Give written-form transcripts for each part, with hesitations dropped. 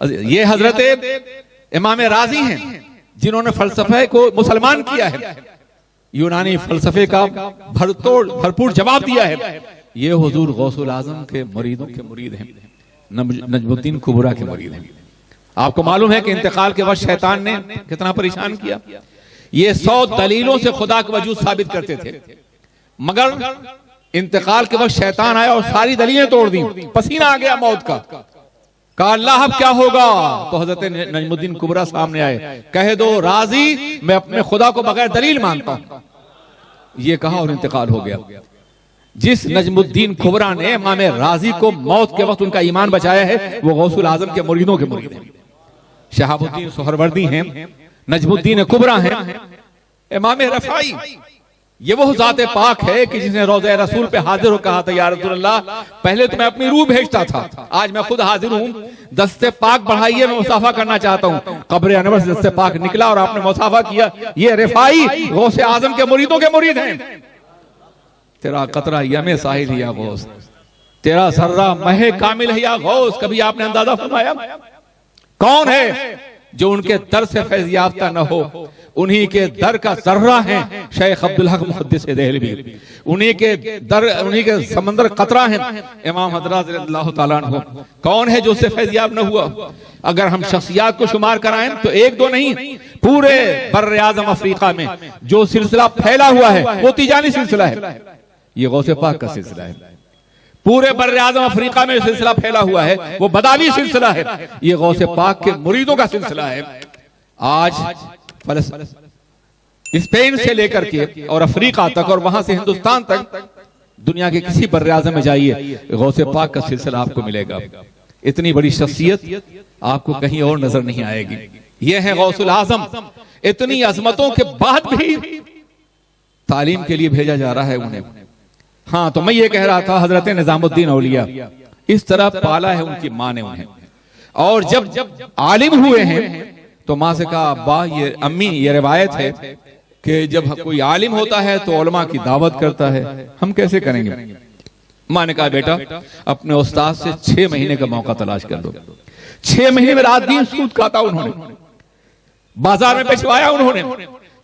ये हजरत इमाम राजी हैं जिन्होंने फलसफे को मुसलमान किया है, यूनानी फलसफे का भरपूर जवाब दिया है। ये हुजूर गौसुल आजम के मुरीदों के मुरीद हैं, नजमुद्दीन कुबरा के मुरीद हैं। आपको मालूम है कि इंतकाल के वक्त शैतान ने कितना परेशान किया। ये 100 दलीलों से खुदा का वजूद साबित करते थे, मगर इंतकाल के वक्त शैतान आया और सारी दलीलें तोड़ दी, पसीना आ गया मौत का। कहा अल्लाह अब क्या होगा? तो हजरत नजमुद्दीन कुबरा सामने आए, कह दो राजी मैं अपने खुदा को बगैर दलील मानता हूं। ये कहा और इंतकाल हो गया। जिस नजमुद्दीन कुबरा ने इमाम राजी को मौत के वक्त उनका ईमान बचाया है, वो गौसुल आजम के मुरीदों के मुरीद हैं। शहाबुद्दीन सोहरवर्दी हैं, नजमुद्दीन कुबरा हैं, इमाम रफाई। ये वो जाते पाक है कि जिसने रोज़े रसूल पे हाजिर हो कहा था, या रसूल अल्लाह पहले तो मैं अपनी रूह भेजता था, आज मैं खुद हाजिर हूं, दस्ते पाक बढ़ाइए, मैं मुसाफा करना चाहता हूं। कब्र अनवर से दस्ते पाक निकला और आपने मुसाफा किया। ये रिफाई गौसे आजम के मुरीदों के मुरीद हैं। तेरा कतरा यमे साहिल या गौस, तेरा सर्रा महे कामिल है या गौस। कभी आपने अंदाजा फरमाया कौन है जो उनके दर से फैज़ याफ्ता न हो? उन्हीं के दर का जर्रा है शेख अब्दुल हक मुहद्दिस देहलवी, उन्हीं के समंदर कतरा है इमाम हजरत रज़ियल्लाहु ताला अन्हु। कौन है जो उससे फैज़याब न हुआ? अगर हम शख्सियात को शुमार कराएं तो एक दो नहीं, पूरे बर्रे आज़म अफ्रीका में जो सिलसिला फैला हुआ है वो तिजानी सिलसिला है, ये गौसे पाक का सिलसिला है। पूरे बर्रे आज़म अफ्रीका में सिलसिला फैला हुआ है वो बदावी सिलसिला है, ये गौसे पाक के मुरीदों का सिलसिला है। आज स्पेन से लेकर के और अफ्रीका तक और वहां से हिंदुस्तान तक दुनिया के किसी बर्रे आज़म में जाइए, गौसे पाक का सिलसिला आपको मिलेगा। इतनी बड़ी शख्सियत आपको कहीं और नजर नहीं आएगी। ये है गौसुल आज़म। इतनी अजमतों के बाद भी तालीम के लिए भेजा जा रहा है उन्हें। हाँ, तो मैं ये कह रहा था हजरत निजामुद्दीन औलिया इस तरह पाला है उनकी माँ ने उन्हें, और जब आलिम हुए हैं तो माँ से कहा अब्बा, ये अम्मी, ये रिवायत है कि जब कोई आलिम होता है तो उलमा की दावत करता है, हम कैसे करेंगे? माँ ने कहा बेटा अपने उस्ताद से 6 महीने का मौका तलाश कर दो। 6 महीने में रात दिन सूद काटा उन्होंने, बाजार में बेचवाया उन्होंने।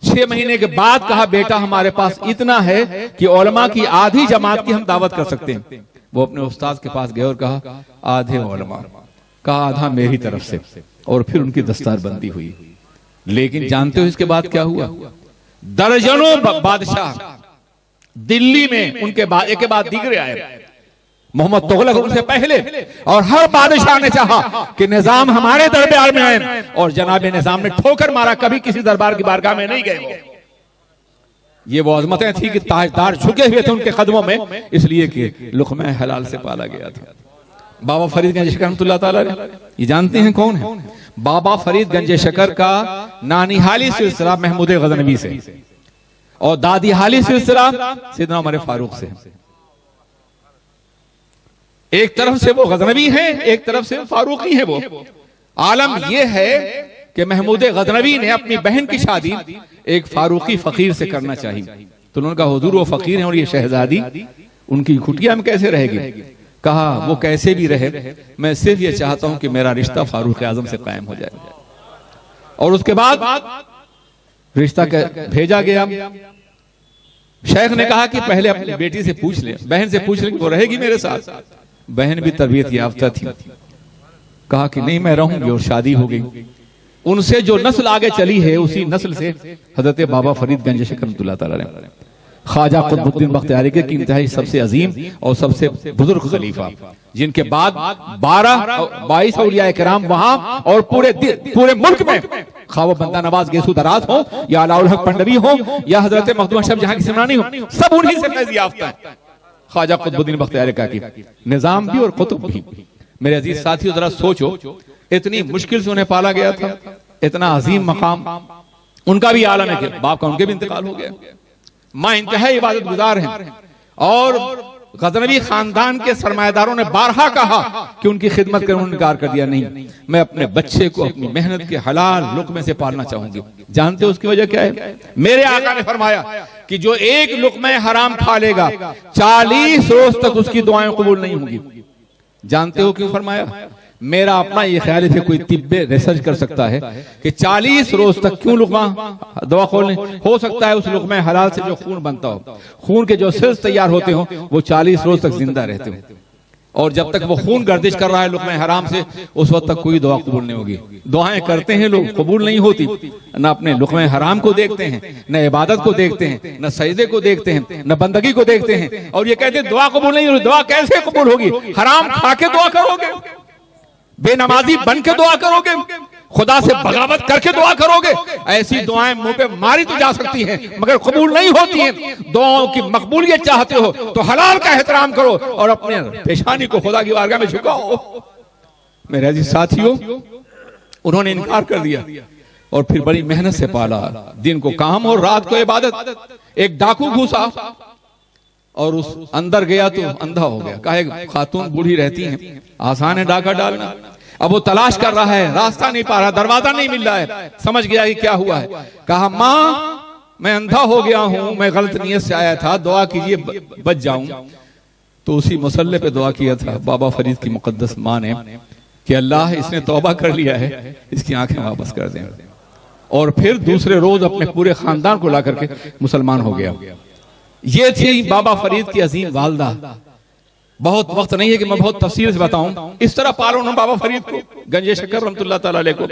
6 महीने के बाद कहा बेटा हमारे पास इतना है कि उलमा की आधी जमात की हम दावत कर सकते हैं। वो अपने उस्ताद के पास गए और कहा आधे उलमा, कहा आधा मेरी तरफ से, और फिर उनकी दस्तारबंदी हुई। लेकिन जानते हो इसके बाद क्या हुआ? दर्जनों बादशाह दिल्ली में उनके बाद एक के बाद दीगरे आए, मोहम्मद तुगलक उनसे पहले, और हर बादशाह ने चाहा कि निजाम हमारे दरबार में आए, और जनाब निजाम ने ठोकर मारा, कभी किसी दरबार की बारगाह में नहीं गए। ये वो अजमतें थी कि ताजदार झुके हुए थे उनके कदमों में, इसलिए कि लुक़मा हलाल से पाला गया था। बाबा फरीद गंज शकर रहमतुल्लाह ताला अलैह, ये जानते हैं कौन है? बाबा फरीद गंज शकर का नानीहाली सिलसिला महमूद गजनवी से और दादी हाली सिलसिला सैयदना उमर फारूक से। एक तरफ से वो गजनवी हैं, एक तरफ से फारूकी हैं। वो आलम ये है कि महमूद गजनवी ने अपनी बहन की शादी एक फारूकी फकीर से करना चाहिए, तो उन्होंने कहा हुजूर वो फकीर हैं और ये शहजादी, उनकी कुटिया में कैसे रहेगी? कहा वो कैसे भी रहे, मैं सिर्फ ये चाहता हूं कि मेरा रिश्ता फारूक आजम से कायम हो जाए। और उसके बाद रिश्ता भेजा गया। शेख ने कहा कि पहले अपनी बेटी से पूछ ले, बहन से पूछ ले कि वो रहेगी मेरे साथ। बहन भी तरबियत याफ्ता थी, कहा कि नहीं मैं रहूंगी, और शादी हो गई। उनसे जो नस्ल आगे चली है उसी नस्ल से हजरत बाबा फरीद गंज शकर रहमतुल्लाह ताला अलैह, ख्वाजा कुतुबुद्दीन बख्तियारी के इंतहाई सबसे अजीम और सबसे बुजुर्ग खलीफा, जिनके बाद 22 औलिया किराम वहां और पूरे मुल्क में, खा वो बंदा नवाज गेसू दराज हो या अलाउल हक पंडवी हो या हजरत मखदूम अशरफ जहां की सिमरानी हो, सब उन्हीं से फैज़ याफ्ता है। ख्वाजा कुतुबुद्दीन बख्तियारी का की निजाम भी और कुतुब भी। मेरे अजीज साथियों जरा सोचो, इतनी मुश्किल से उन्हें पाला गया था, इतना अजीम मकाम उनका भी आलम है कि बाप का उनके भी इंतकाल हो गया। मां इंतहाई इबादत गुजार हैं, और गजनवी खानदान के सरमायादारों ने बारहा कहा कि उनकी खिदमत करने उन्होंने इनकार कर दिया, नहीं मैं अपने बच्चे को अपनी मेहनत के हलाल लुक़मे से पालना चाहूंगी। जानते हो उसकी वजह क्या है? मेरे आका ने फरमाया कि जो एक लुक़मे हराम खा लेगा 40 रोज तक उसकी दुआएं कबूल नहीं होंगी। जानते हो क्यों फरमाया? मेरा अपना ये ख्याल है, कोई तिब्बे रिसर्च कर सकता है कि 40 रोज तक क्यों लुकमा दवा खोलने, हो सकता है उस लुकमे हलाल से जो खून बनता हो, खून के जो सेल्स तैयार होते हो, वो 40 रोज तक जिंदा रहते हो, और जब तक वो खून गर्दिश कर रहा है लुकमे हराम से, उस वक्त तक कोई दुआ कबूल नहीं होगी। दुआएं करते हैं लोग, कबूल नहीं होती, न अपने लुकमे हराम को देखते हैं, न इबादत को देखते हैं, न सजदे को देखते हैं, न बंदगी को देखते हैं, और ये कहते हैं दुआ कबूल नहीं होगी। दुआ कैसे कबूल होगी? हराम खा के दुआ करोगे, बेनमाजी बन के दुआ करोगे, खुदा से बगावत करके दुआ करोगे, ऐसी दुआएं मुंह पे मारी तो जा सकती हैं मगर कबूल नहीं होती हैं। दुआओं की मकबूलियत चाहते हो तो हलाल का एहतराम करो और अपने पेशानी को खुदा की बारगाह में झुकाओ। मेरे अजीज साथियों, उन्होंने इनकार कर दिया और फिर बड़ी मेहनत से पाला, दिन को काम और रात को इबादत। एक डाकू घुसा और उस अंदर गया तो अंधा हो गया। कहा खातून बूढ़ी रहती हैं, आसान है डाका डालना। अब वो तलाश कर रहा है, रास्ता नहीं पा रहा, दरवाजा नहीं मिल रहा है, समझ गया कि क्या हुआ है। कहा माँ मैं अंधा हो गया हूं, मैं गलत नियत से आया था, दुआ कीजिए बच जाऊं। तो उसी मुसल्ले पे दुआ किया था बाबा फरीद की मुकद्दस माँ ने कि अल्लाह इसने तौबा कर लिया है, इसकी आंखें वापस कर दें। और फिर दूसरे रोज अपने पूरे खानदान को ला करके मुसलमान हो गया। ये थी बाबा फरीद की अजीम वालदा। बहुत वक्त नहीं है कि मैं बहुत तफसील से बताऊं। इस तरह पालो उन्होंने बाबा फरीद को, गंजे शक्कर रहमतुल्लाह तआला अलैह को,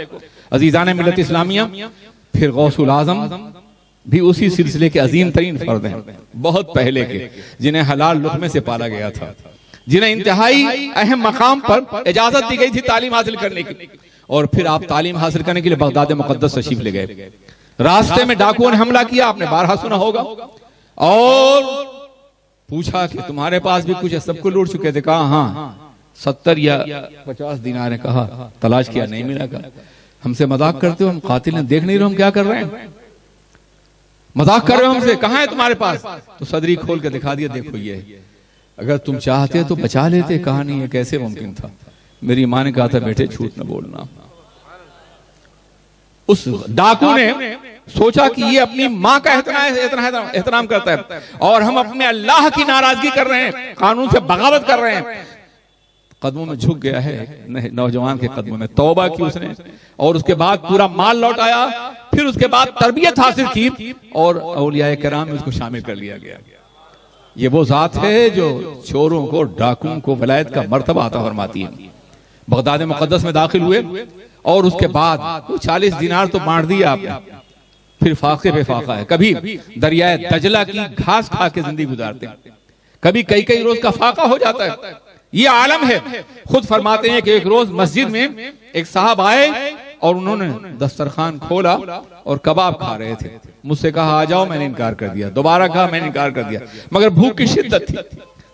अजीजान मिल्लत इस्लामिया। फिर गौसुल आजम भी उसी सिलसिले के अजीम तरीन फर्द हैं, बहुत पहले के, जिन्हें हलाल लुक़मे से पाला गया था, जिन्हें इंतहाई अहम मकाम पर इजाजत दी गई थी तालीम हासिल करने की। और फिर आप तालीम हासिल करने के लिए बगदाद मुक़द्दस तशरीफ ले गए। रास्ते में डाकुओं ने हमला किया, आपने बारहा सुना होगा, और पूछा कि तुम्हारे पास भी कुछ है? सबको लूट चुके थे। कहा हाँ 70 या 50 दिनार है। कहा तलाश किया, नहीं मिला। कहा हमसे मजाक करते हो, हम कातिल हैं, देख नहीं रहे हम क्या कर रहे हैं, मजाक कर रहे हो हमसे, कहाँ है तुम्हारे पास? तो सदरी खोल के दिखा दिया, देखो ये है, अगर तुम चाहते तो बचा लेते। कहा नहीं, ये कैसे मुमकिन था? मेरी माँ ने कहा था बेटे झूठ न बोलना। उस डाकू ने सोचा कि ये अपनी माँ का एहतराम करता है और हम अपने अल्लाह की नाराजगी कर रहे हैं, कानून से बगावत कर रहे हैं। कदमों में झुक गया है नौजवान के कदमों में, तौबा की उसने, और उसके बाद पूरा माल लौटाया। फिर उसके बाद तरबियत हासिल की और औलिया किराम में उसको शामिल कर लिया गया। ये वो जात है जो चोरों को, डाकुओं को वलायत का मर्तबा अता फरमाती है। बगदाद मुक़द्दस में दाखिल हुए और उसके बाद 40 दिनार तो बांट दिया आपने। फिर फाके पे फाका है, कभी दरियाए दजला की घास खा के जिंदगी गुजारते हैं, कभी कई रोज का फाका हो जाता है। ये आलम है। खुद फरमाते हैं कि एक रोज मस्जिद में एक साहब आए और उन्होंने दस्तरखान खोला और कबाब खा रहे थे। मुझसे कहा आ जाओ, मैंने इनकार कर दिया। दोबारा कहा, मैंने इनकार कर दिया, मगर भूख की शिद्दत थी।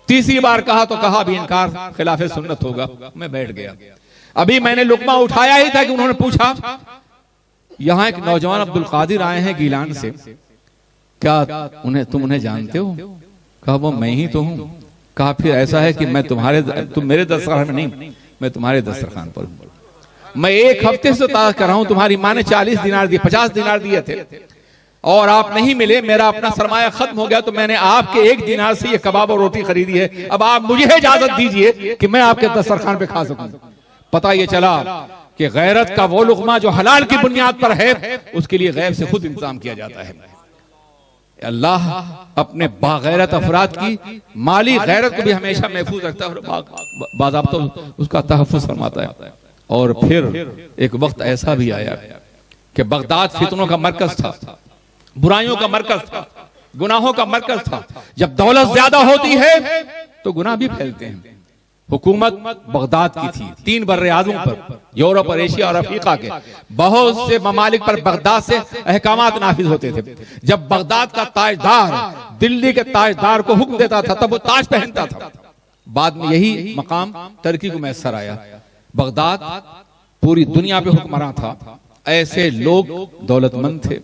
तीसरी बार कहा तो कहा भी इनकार खिलाफे सुन्नत होगा। मैं बैठ गया। अभी मैंने लुकमा उठाया ही था कि उन्होंने पूछा, यहाँ एक नौजवान अब्दुल कादिर आए हैं गीलान से, क्या तुम उन्हें जानते हो? कहा वो मैं ही तो हूँ। कहा फिर ऐसा है कि मैं तुम मेरे दस्तरखान में नहीं, मैं तुम्हारे दस्तरखान पर हूँ। मैं 1 हफ्ते से ताक़ कर रहा हूँ, तुम्हारी माँ ने 40 दिनार दिए, 50 दिनार दिए थे और आप नहीं मिले। मेरा अपना सरमाया खत्म हो गया तो मैंने आपके 1 दिनार से ये कबाब और रोटी खरीदी है। अब आप मुझे इजाजत दीजिए कि मैं आपके दस्तरखान पे खा सकूं। पता ये चला कि गैरत का वो लुक़मा जो हलाल की बुनियाद पर है, उसके लिए गैब से खुद इंतजाम किया जाता है। अल्लाह अपने बागैरत अफराद की माली गैरत को भी हमेशा महफूज रखता है और बाज़ाब्ता उसका तहफ़्फ़ुज़ फरमाता है। और फिर एक वक्त ऐसा भी आया कि बगदाद फितनों का मरकज था, बुराइयों का मरकज था, गुनाहों का मरकज था। जब दौलत ज्यादा होती है तो गुनाह भी फैलते हैं। हुकूमत बगदाद की थी, 3 बर्रे आज़म पर, यूरोप और एशिया और अफ्रीका के बहुत से ममालिक पर बगदाद से अहकामात नाफिज होते थे। जब बगदाद का ताजदार दिल्ली के ताजदार को हुक्म देता था तब वो ताज पहनता था। बाद में यही मकाम टर्की को मैसर आया। बगदाद पूरी दुनिया पे हुक्मरान था। ऐसे लोग दौलतमंद थे,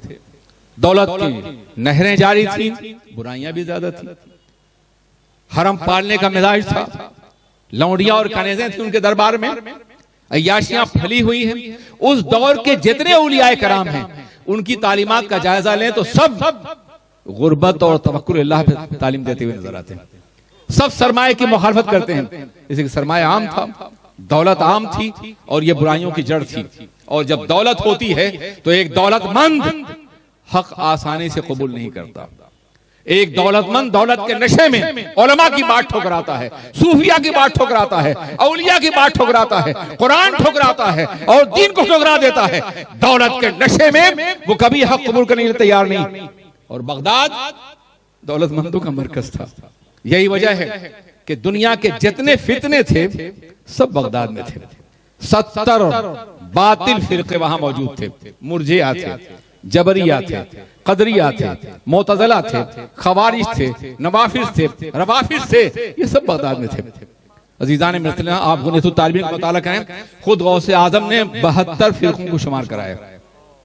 दौलत की नहरें जारी थी, बुराइयां भी ज्यादा थी, हरम पालने का मिजाज था, लौंडियां और कनेजें थी उनके दरबार में, अय्याशियां फैली हुई हैं। उस दौर के जितने औलियाए कराम हैं उनकी तालीमात का जायजा लें तो सब गुर्बत और तवक्कुल अल्लाह पे तालीम देते हुए नजर आते हैं। सब सरमाए की मुखालफत करते हैं। जैसे कि सरमाया आम था, दौलत आम थी और ये बुराइयों की जड़ थी। और जब दौलत होती है तो एक दौलतमंद हक आसानी से कबूल नहीं करता। एक दौलतमंद दौलत के नशे में उलमा की बात ठुकराता है, सूफिया की बात ठुकराता है, औलिया की बात ठुकराता है, कुरान ठुकराता है और दीन को ठुकरा देता है। दौलत के नशे में वो कभी हक कबूल करने के लिए तैयार नहीं। और बगदाद दौलतमंदों का मरकज था। यही वजह है कि दुनिया के जितने फितने थे सब बगदाद में थे। 70 बातिल फिरके वहां मौजूद थे। मुर्जिया थे, जबरिया थे, कदरिया थे, मोतज़िला थे, खवारिज थे, नवाफिज थे, रवाफिज थे, ये सब बगदाद में थे। अजीज़ान मिल्लत, आप गुनियतुत तालिबीन का मुताला करें, खुद गौसे आज़म ने 72 फिरकों को शुमार कराया।